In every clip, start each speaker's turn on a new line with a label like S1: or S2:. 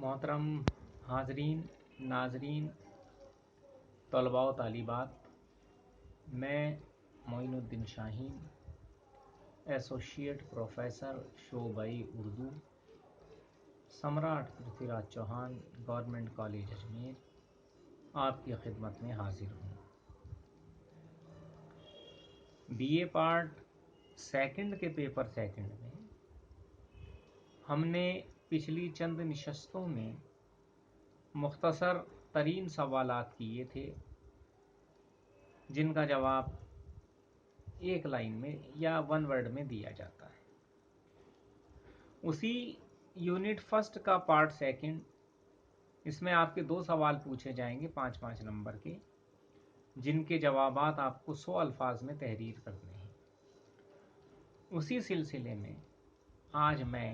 S1: मोहतरम हाजरीन नाजरीन तलबा व तालिबात, मैं मोइनुद्दीन शाहीन एसोसिएट प्रोफेसर शोबई उर्दू सम्राट पृथ्वीराज चौहान गवर्नमेंट कॉलेज अजमेर आपकी खिदमत में हाजिर हूँ। बीए पार्ट सेकंड के पेपर सेकंड में हमने पिछली चंद नशस्तों में मुख्तसर तरीन सवालात किए थे जिनका जवाब एक लाइन में या वन वर्ड में दिया जाता है। उसी यूनिट फर्स्ट का पार्ट सेकंड, इसमें आपके 2 सवाल पूछे जाएंगे 5-5 नंबर के, जिनके जवाबात आपको 100 अल्फाज में तहरीर करने हैं। उसी सिलसिले में आज मैं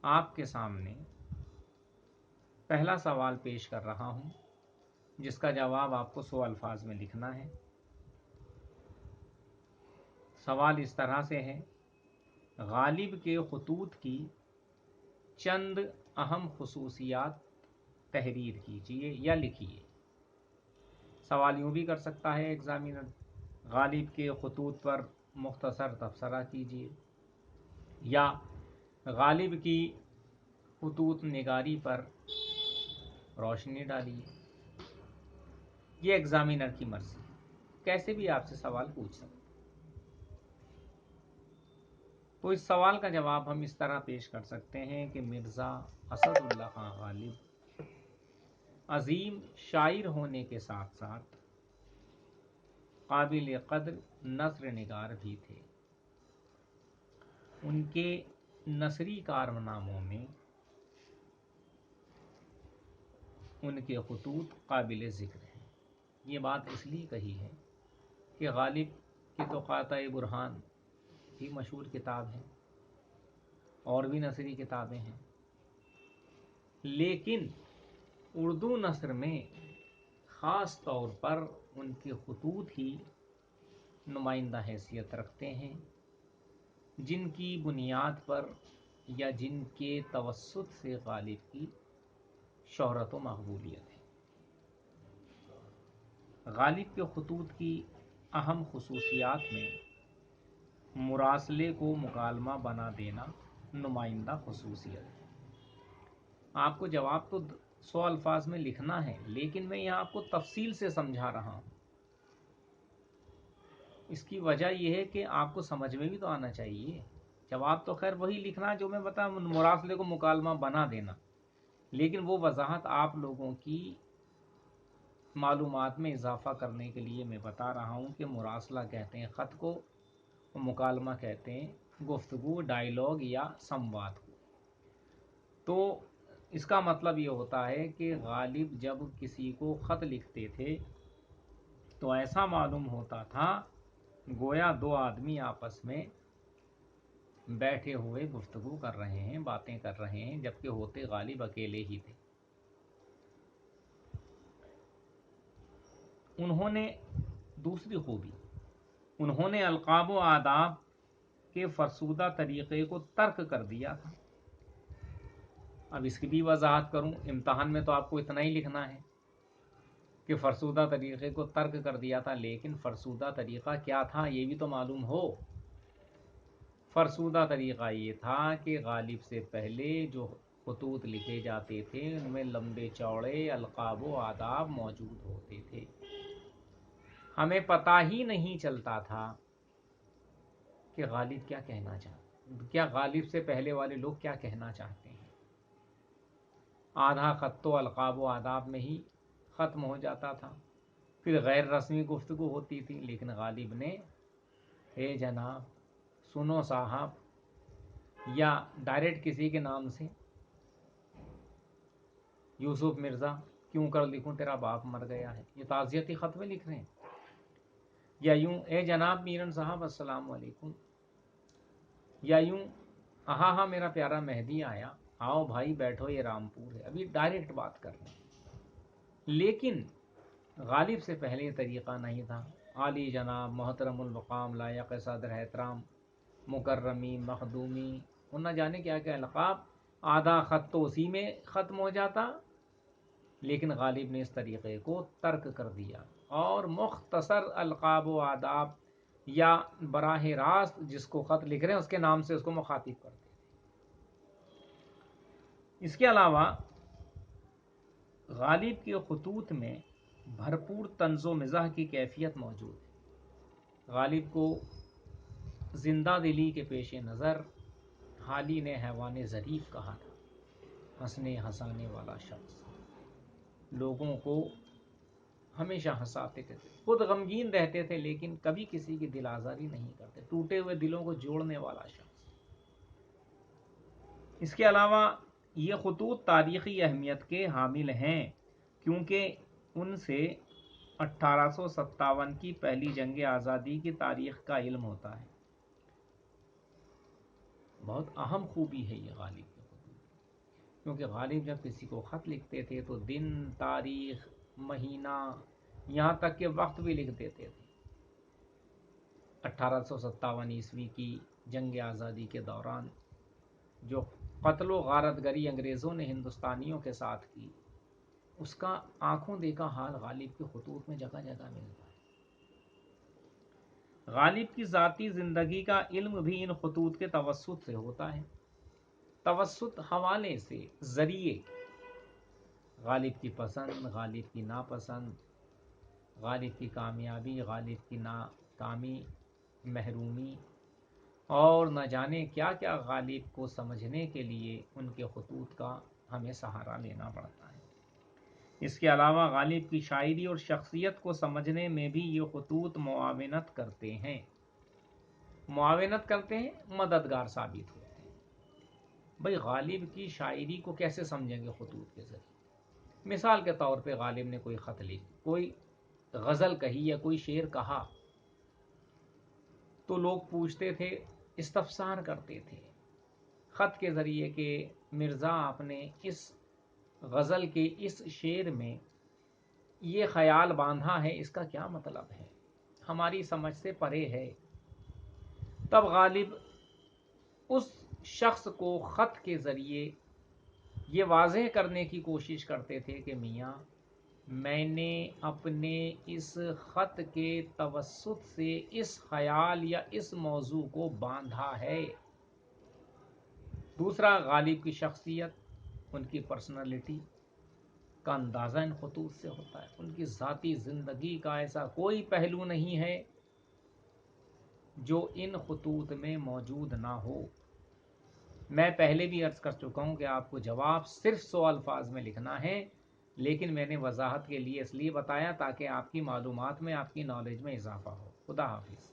S1: आपके सामने पहला सवाल पेश कर रहा हूं, जिसका जवाब आपको 100 अल्फाज में लिखना है। सवाल इस तरह से है, गालिब के खतूत की चंद अहम खुसूसियात तहरीर कीजिए या लिखिए। सवाल यूं भी कर सकता है एग्जामिनर, गालिब के खतूत पर मुख्तसर तबसरा कीजिए, या गालिब की खतूत निगारी पर रोशनी डालिए। ये एग्जामिनर की मर्जी, कैसे भी आपसे सवाल पूछ सकते। तो इस सवाल का जवाब हम इस तरह पेश कर सकते हैं कि मिर्ज़ा असदुल्ला खां गालिब अजीम शायर होने के साथ साथ काबिल कद्र नस्र निगार भी थे। उनके नसरी कारनामों में उनके खतूत काबिल ज़िक्र हैं। ये बात इसलिए कही है कि गालिब की तो क़ाता बुरहान भी मशहूर किताब है और भी नसरी किताबें हैं, लेकिन उर्दू नस्र में ख़ास तौर पर उनके खतूत ही नुमाइंदा हैसियत रखते हैं, जिनकी बुनियाद पर या जिनके तवस्सुत से गालिब की शोहरत व मकबूलियत है। गालिब के खतूत की अहम खुसूसियात में मुरासले को मुकालमा बना देना नुमाइंदा खुसूसियत है। आपको जवाब तो 100 अल्फाज में लिखना है, लेकिन मैं यहाँ आपको तफसील से समझा रहा हूँ। इसकी वजह यह है कि आपको समझ में भी तो आना चाहिए। जवाब तो खैर वही लिखना जो मैं बता, मुरासले को मुकालमा बना देना, लेकिन वो वजाहत आप लोगों की मालूमात में इजाफा करने के लिए मैं बता रहा हूँ कि मुरासला कहते हैं ख़त को, मुकालमा कहते हैं गुफ्तगू, डायलॉग या संवाद को। तो इसका मतलब ये होता है कि गालिब जब किसी को ख़त लिखते थे तो ऐसा मालूम होता था गोया 2 आदमी आपस में बैठे हुए गुफ्तगू कर रहे हैं, बातें कर रहे हैं, जबकि होते गालिब अकेले ही थे। उन्होंने दूसरी खूबी, उन्होंने अलकाब व आदाब के फरसूदा तरीक़े को तर्क कर दिया था। अब इसकी भी वजाहत करूं, इम्तहान में तो आपको इतना ही लिखना है कि फरसूदा तरीक़े को तर्क कर दिया था, लेकिन फरसूदा तरीक़ा क्या था ये भी तो मालूम हो। फरसूदा तरीक़ा ये था कि गालिब से पहले जो खतूत लिखे जाते थे उनमें लंबे चौड़े अलकाब व आदाब मौजूद होते थे। हमें पता ही नहीं चलता था कि गालिब क्या कहना चाहते, क्या गालिब से पहले वाले लोग क्या कहना चाहते हैं। आधा ख़त तो अलकाब व आदाब में ही ख़त्म हो जाता था, फिर गैर रस्मी गुफ्तगू होती थी, लेकिन गालिब ने हे जनाब, सुनो साहब, या डायरेक्ट किसी के नाम से, यूसुफ मिर्ज़ा क्यों कर लिखूं तेरा बाप मर गया है, ये ताज़ियती ख़त में लिख रहे हैं। या यूं ए जनाब मीरन साहब अस्सलाम वालेकुम, या यूं हाँ मेरा प्यारा मेहदी आया, आओ भाई बैठो ये रामपुर है। अभी डायरेक्ट बात कर रहे हैं, लेकिन गालिब से पहले ये तरीक़ा नहीं था। आली जनाब, मोहतरमुल मक़ाम, लायक सदर एहतराम, मुकर्रमी, मखदूमी, और न जाने क्या क्या अलक़ाब آدھا خط تو اسی میں ختم ہو جاتا، لیکن غالب نے اس طریقے کو ترک کر دیا اور مختصر القاب و آداب یا براہ راست جس کو خط لکھ رہے ہیں اس کے نام سے اس کو مخاطب کرتے تھے۔ اس کے علاوہ غالب کے خطوط میں بھرپور طنز و مزاح کی کیفیت موجود ہے۔ غالب کو زندہ دلی کے پیش نظر حالی نے حیوان ظریف کہا تھا، ہنسنے ہنسانے والا شخص، لوگوں کو ہمیشہ ہنساتے تھے، خود غمگین رہتے تھے لیکن کبھی کسی کی دل آزاری نہیں کرتے، ٹوٹے ہوئے دلوں کو جوڑنے والا شخص۔ اس کے علاوہ یہ خطوط تاریخی اہمیت کے حامل ہیں کیونکہ ان سے 1857 کی پہلی جنگ آزادی کی تاریخ کا علم ہوتا ہے۔ بہت اہم خوبی ہے یہ غالب کے خطوط، کیونکہ غالب جب کسی کو خط لکھتے تھے تو دن، تاریخ، مہینہ، یہاں تک کہ وقت بھی لکھ دیتے تھے۔ 1857 کی جنگ آزادی کے دوران جو قتل و غارت گری انگریزوں نے ہندوستانیوں کے ساتھ کی، اس کا آنکھوں دیکھا حال غالب کے خطوط میں جگہ جگہ ملتا ہے۔ غالب کی ذاتی زندگی کا علم بھی ان خطوط کے توسط سے ہوتا ہے۔ توسط حوالے سے، ذریعے، غالب کی پسند، غالب کی ناپسند، غالب کی کامیابی، غالب کی ناکامی، محرومی اور نہ جانے کیا کیا غالب کو سمجھنے کے لیے ان کے خطوط کا ہمیں سہارا لینا پڑتا ہے۔ اس کے علاوہ غالب کی شاعری اور شخصیت کو سمجھنے میں بھی یہ خطوط معاونت کرتے ہیں، مددگار ثابت ہوتے ہیں۔ بھئی غالب کی شاعری کو کیسے سمجھیں گے خطوط کے ذریعے؟ مثال کے طور پہ غالب نے کوئی خط لکھ، کوئی غزل کہی یا کوئی شعر کہا تو لوگ پوچھتے تھے، استفسار کرتے تھے خط کے ذریعے کہ مرزا آپ نے اس غزل کے اس شعر میں یہ خیال باندھا ہے، اس کا کیا مطلب ہے، ہماری سمجھ سے پرے ہے۔ تب غالب اس شخص کو خط کے ذریعے یہ واضح کرنے کی کوشش کرتے تھے کہ میاں، میں نے اپنے اس خط کے توسط سے اس خیال یا اس موضوع کو باندھا ہے۔ دوسرا، غالب کی شخصیت، ان کی پرسنالٹی کا اندازہ ان خطوط سے ہوتا ہے۔ ان کی ذاتی زندگی کا ایسا کوئی پہلو نہیں ہے جو ان خطوط میں موجود نہ ہو۔ میں پہلے بھی عرض کر چکا ہوں کہ آپ کو جواب صرف 100 الفاظ میں لکھنا ہے، لیکن میں نے وضاحت کے لیے اس لیے بتایا تاکہ آپ کی معلومات میں، آپ کی نالج میں اضافہ ہو۔ خدا حافظ۔